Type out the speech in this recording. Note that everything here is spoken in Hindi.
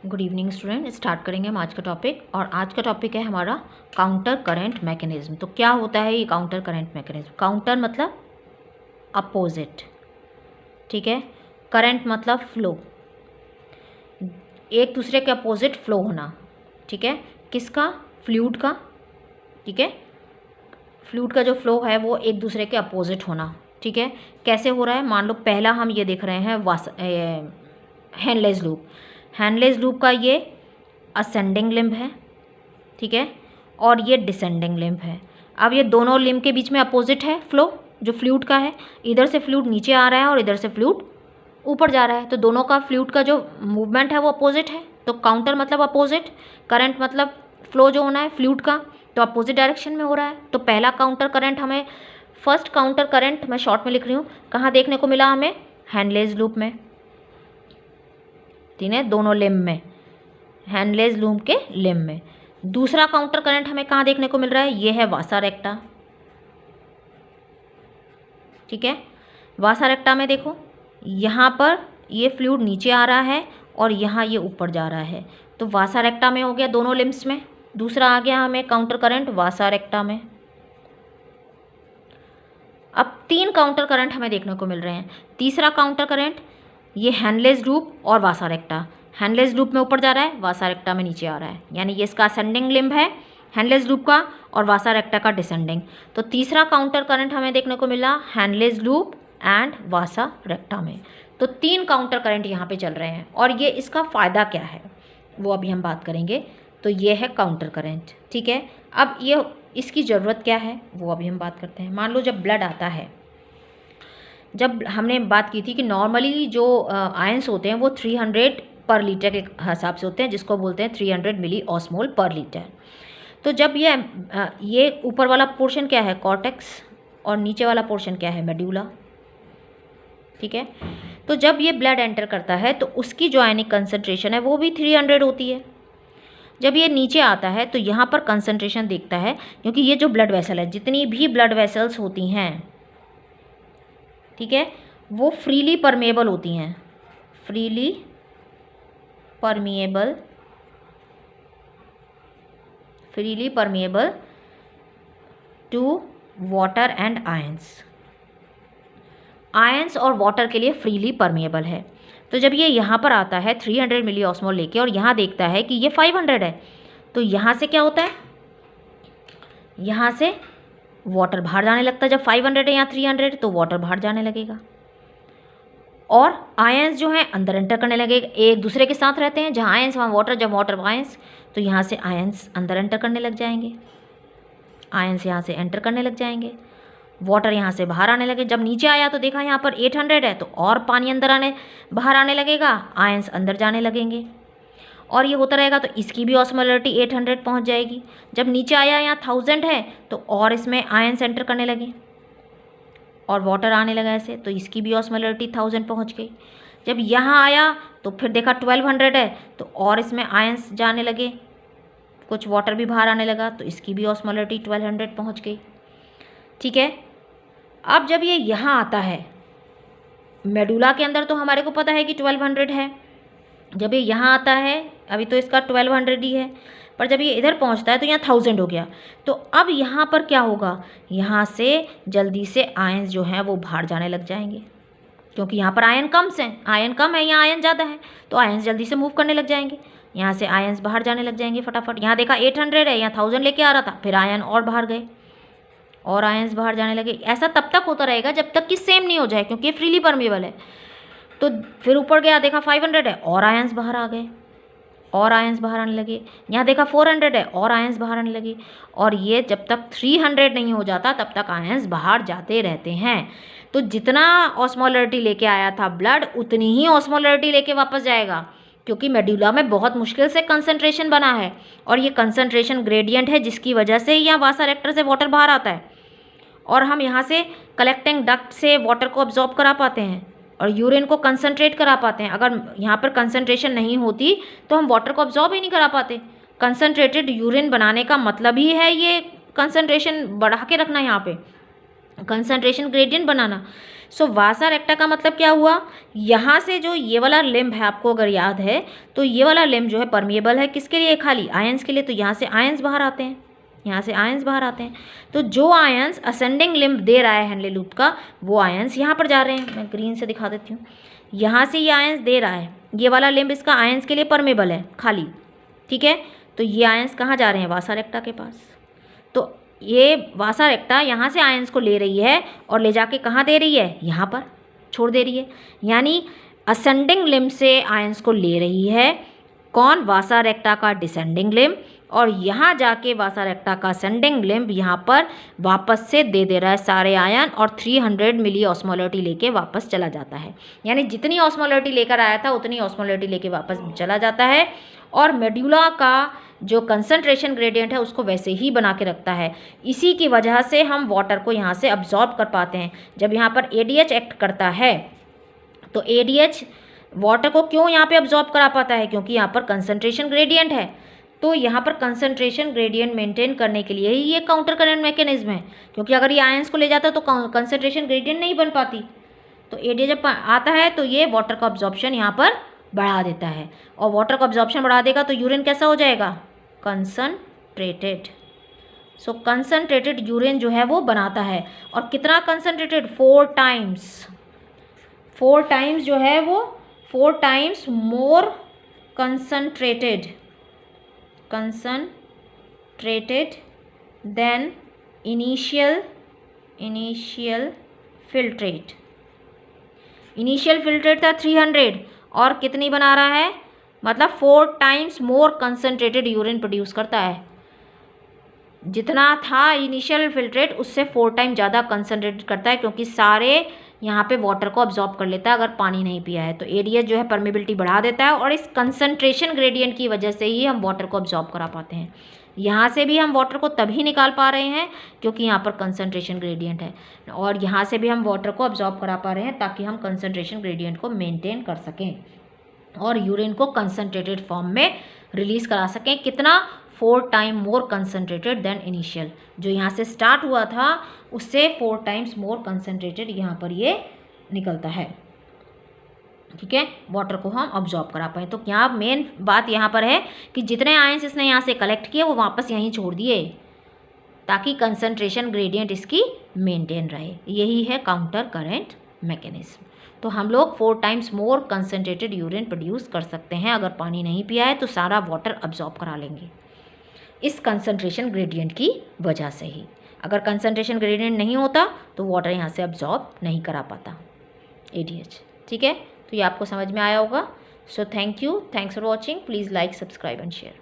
Good evening student. स्टार्ट करेंगे हम आज का टॉपिक, और आज का टॉपिक है हमारा काउंटर करंट मैकेनिज्म। तो क्या होता है ये काउंटर करंट मैकेनिज्म? काउंटर मतलब अपोजिट, ठीक है। करंट मतलब फ्लो, एक दूसरे के अपोजिट फ्लो होना, ठीक है। किसका? फ्लूइड का, ठीक है। फ्लूइड का जो फ्लो है वो एक दूसरे के अपोजिट होना, ठीक है। कैसे हो रहा है? मान लो पहला हम ये देख रहे हैं हैंडलेस लूप। हैंडलेस लूप का ये असेंडिंग लिम्ब है, ठीक है, और ये डिसेंडिंग लिम्ब है। अब ये दोनों लिम्ब के बीच में अपोजिट है फ्लो जो फ्लूइड का है। इधर से फ्लूइड नीचे आ रहा है और इधर से फ्लूइड ऊपर जा रहा है, तो दोनों का फ्लूइड का जो मूवमेंट है वो अपोजिट है। तो काउंटर मतलब अपोजिट, करंट मतलब फ्लो जो होना है फ्लूइड का, तो अपोजिट डायरेक्शन में हो रहा है। तो पहला काउंटर करंट हमें, फर्स्ट काउंटर करंट मैं शॉर्ट में लिख रही हूँ, कहाँ देखने को मिला हमें? हैंडलेस लूप में, ठीक है, दोनों लिम्ब में, हैंडलेस लूप के लिम्ब में। दूसरा काउंटर करंट हमें कहाँ देखने को मिल रहा है? ये है वासा रेक्टा, ठीक है। वासा रेक्टा में देखो, यहाँ पर ये फ्लूइड नीचे आ रहा है और यहाँ ये ऊपर जा रहा है, तो वासा रेक्टा में हो गया दोनों लिम्ब्स में। दूसरा आ गया हमें काउंटर करंट वासा रेक्टा में। अब 3 काउंटर करंट हमें देखने को मिल रहे हैं। तीसरा काउंटर करंट ये हैंडलेस लूप और वासा रेक्टा, हैंडलेस लूप में ऊपर जा रहा है, वासा रेक्टा में नीचे आ रहा है, यानी ये इसका असेंडिंग लिम्ब है हैंडलेस लूप का, और वासा रेक्टा का डिसेंडिंग। तो तीसरा काउंटर करंट हमें देखने को मिला हैंडलेस लूप एंड वासा रेक्टा में। तो 3 काउंटर करंट यहाँ पे चल रहे हैं, और ये इसका फ़ायदा क्या है वो अभी हम बात करेंगे। तो ये है काउंटर करंट, ठीक है। अब ये इसकी ज़रूरत क्या है वो अभी हम बात करते हैं। मान लो जब ब्लड आता है, जब हमने बात की थी कि नॉर्मली जो आयंस होते हैं वो 300 पर लीटर के हिसाब से होते हैं, जिसको बोलते हैं 300 मिली ऑस्मोल पर लीटर। तो जब ये ऊपर वाला पोर्शन क्या है? कॉर्टेक्स, और नीचे वाला पोर्शन क्या है? मेड्यूला, ठीक है। तो जब ये ब्लड एंटर करता है तो उसकी जो आयनिक कंसंट्रेशन है वो भी 300 होती है। जब ये नीचे आता है तो यहाँ पर कंसंट्रेशन देखता है, क्योंकि ये जो ब्लड वेसल है, जितनी भी ब्लड वेसल्स होती हैं, ठीक है, वो फ्रीली परमेएबल होती हैं, freely permeable, freely permeable to water and ions. Ions और वाटर के लिए फ्रीली परमेएबल है। तो जब ये यहाँ पर आता है 300 मिली ऑस्मोल लेके, और यहाँ देखता है कि ये 500 है, तो यहाँ से क्या होता है? यहाँ से वाटर बाहर जाने लगता है। जब 500 है यहाँ 300, तो वाटर बाहर जाने लगेगा, और आयंस जो हैं अंदर एंटर करने लगेगा। एक दूसरे के साथ रहते हैं, जहाँ आयंस वहाँ वाटर, जब वाटर आयंस, तो यहाँ से आयंस अंदर एंटर करने लग जाएंगे, आयंस यहाँ से एंटर करने लग जाएंगे, वाटर यहाँ से बाहर आने लगे। जब नीचे आया तो देखा यहाँ पर 800 है, तो और पानी अंदर बाहर आने लगेगा, आयंस अंदर जाने लगेंगे, और ये होता रहेगा। तो इसकी भी ऑस्मोलरिटी 800 पहुँच जाएगी। जब नीचे आया यहाँ 1000 है, तो और इसमें आयंस एंटर करने लगे और वाटर आने लगा ऐसे, तो इसकी भी ऑस्मोलरिटी 1000 पहुँच गई। जब यहाँ आया तो फिर देखा 1200 है, तो और इसमें आयंस जाने लगे, कुछ वाटर भी बाहर आने लगा, तो इसकी भी ऑस्मोलरिटी 1200 पहुँच गई, ठीक है। अब जब ये यहाँ आता है मेडुला के अंदर, तो हमारे को पता है कि 1200 है। जब ये यहाँ आता है, अभी तो इसका 1200 ही है, पर जब ये इधर पहुँचता है तो यहाँ 1000 हो गया। तो अब यहाँ पर क्या होगा? यहाँ से जल्दी से आयंस जो हैं वो बाहर जाने लग जाएंगे, क्योंकि यहाँ पर आयन कम से, आयन कम है, यहाँ आयन ज़्यादा है, तो आयंस जल्दी से मूव करने लग जाएंगे। यहाँ से आयंस बाहर जाने लग जाएंगे फटाफट। यहाँ देखा 800 है, यहाँ 1000 लेके आ रहा था, फिर आयन और बाहर गए और आयंस बाहर जाने लगे। ऐसा तब तक होता रहेगा जब तक कि सेम नहीं हो जाए, क्योंकि ये फ्रीली परमेएबल है। तो फिर ऊपर गया, देखा 500 है, और आयंस बाहर आ गए, और आयंस बाहर आने लगे। यहाँ देखा 400 है, और आयंस बाहर आने लगे, और ये जब तक 300 नहीं हो जाता तब तक आयंस बाहर जाते रहते हैं। तो जितना ऑस्मोलरिटी लेके आया था ब्लड, उतनी ही ऑस्मोलरिटी लेके वापस जाएगा, क्योंकि मेडुला में बहुत मुश्किल से कंसंट्रेशन बना है, और ये कंसंट्रेशन ग्रेडियंट है, जिसकी वजह से यहाँ वासा रेक्टर से वाटर बाहर आता है, और हम यहाँ से कलेक्टिंग डक्ट से वाटर को अब्जॉर्ब करा पाते हैं और यूरिन को कंसंट्रेट करा पाते हैं। अगर यहाँ पर कंसंट्रेशन नहीं होती तो हम वाटर को अब्जॉर्ब ही नहीं करा पाते। कंसंट्रेटेड यूरिन बनाने का मतलब ही है ये कंसंट्रेशन बढ़ा के रखना यहाँ पे, कंसंट्रेशन ग्रेडियंट बनाना। सो वासा रेक्टा का मतलब क्या हुआ, यहाँ से जो ये वाला लिम्ब है, आपको अगर याद है तो ये वाला लिम्ब जो है परमिएबल है किसके लिए, खाली आयंस के लिए। तो यहाँ से आयंस बाहर आते हैं, यहाँ से आयंस बाहर आते हैं। तो जो आयंस असेंडिंग लिम्ब दे रहा है हेनले लूप का, वो आयंस यहाँ पर जा रहे हैं। मैं ग्रीन से दिखा देती हूँ। यहाँ से ये आयंस दे रहा है, ये वाला लिम्ब इसका आयंस के लिए परमेबल है खाली, ठीक है। तो ये आयंस कहाँ जा रहे हैं, वासा रेक्टा के पास। तो ये वासा रेक्टा यहाँ से आयंस को ले रही है और ले जाके कहाँ दे रही है, यहाँ पर छोड़ दे रही है। यानी असेंडिंग लिम्ब से आयंस को ले रही है कौन, वासा रेक्टा का डिसेंडिंग लिम्ब, और यहाँ जाके वासा रेक्टा का असेंडिंग लिम्ब यहाँ पर वापस से दे रहा है सारे आयन, और 300 मिली ऑस्मोलरिटी लेके वापस चला जाता है। यानी जितनी ऑस्मोलरिटी लेकर आया था उतनी ऑस्मोलरिटी लेके वापस चला जाता है, और मेड्यूला का जो कंसंट्रेशन ग्रेडियंट है उसको वैसे ही बना के रखता है। इसी की वजह से हम वाटर को यहाँ से अब्जॉर्ब कर पाते हैं। जब यहाँ पर ADH एक्ट करता है तो ADH वाटर को क्यों यहाँ पे अब्जॉर्ब करा पाता है, क्योंकि यहाँ पर कंसंट्रेशन ग्रेडियंट है। तो यहाँ पर कंसंट्रेशन ग्रेडियंट मेंटेन करने के लिए ही ये काउंटर करंट मैकेनिज्म है, क्योंकि अगर ये आयंस को ले जाता तो कंसंट्रेशन ग्रेडियंट नहीं बन पाती। तो ADH जब आता है तो ये वाटर का अब्जॉर्प्शन यहाँ पर बढ़ा देता है, और वाटर का अब्जॉर्प्शन बढ़ा देगा तो यूरिन कैसा हो जाएगा, कंसंट्रेटेड। सो कंसंट्रेटेड यूरिन जो है वो बनाता है, और कितना कंसंट्रेटेड, 4 टाइम्स जो है वो 4 times more concentrated than initial filtrate. Initial filtrate था 300 और कितनी बना रहा है, मतलब 4 times more concentrated urine produce करता है। जितना था इनिशियल फिल्ट्रेट उससे 4 टाइम ज़्यादा कंसंट्रेटेड करता है, क्योंकि सारे यहाँ पे वाटर को अब्जॉर्ब कर लेता है अगर पानी नहीं पिया है। तो ADH जो है परमेबिलिटी बढ़ा देता है, और इस कंसंट्रेशन ग्रेडियंट की वजह से ही हम वाटर को अब्जॉर्ब करा पाते हैं। यहाँ से भी हम वाटर को तभी निकाल पा रहे हैं क्योंकि यहाँ पर कंसंट्रेशन ग्रेडियंट है, और यहाँ से भी हम वाटर को अब्जॉर्ब करा पा रहे हैं ताकि हम कंसंट्रेशन ग्रेडियंट को मेंटेन कर सकें और यूरिन को कंसंट्रेटेड फॉर्म में रिलीज़ करा सकें। कितना, 4 time more concentrated than initial. जो यहाँ से स्टार्ट हुआ था उससे 4 टाइम्स मोर कंसंट्रेटेड यहाँ पर ये निकलता है, ठीक है। वाटर को हम अब्जॉर्ब करा पाए। तो यहाँ मेन बात यहाँ पर है कि जितने आयंस इसने यहाँ से कलेक्ट किए वो वापस यहीं छोड़ दिए ताकि कंसंट्रेशन ग्रेडियंट इसकी मेंटेन रहे। यही है काउंटर करंट मैकेनिज्म। तो हम लोग 4 times more concentrated urine produce कर सकते हैं। अगर पानी नहीं पिया है तो सारा वाटर अब्जॉर्ब करा लेंगे इस कंसंट्रेशन ग्रेडियंट की वजह से ही। अगर कंसंट्रेशन ग्रेडियंट नहीं होता तो वाटर यहाँ से अब्जॉर्ब नहीं करा पाता ADH, ठीक है। तो ये आपको समझ में आया होगा। So thanks for watching. Please like, subscribe and share.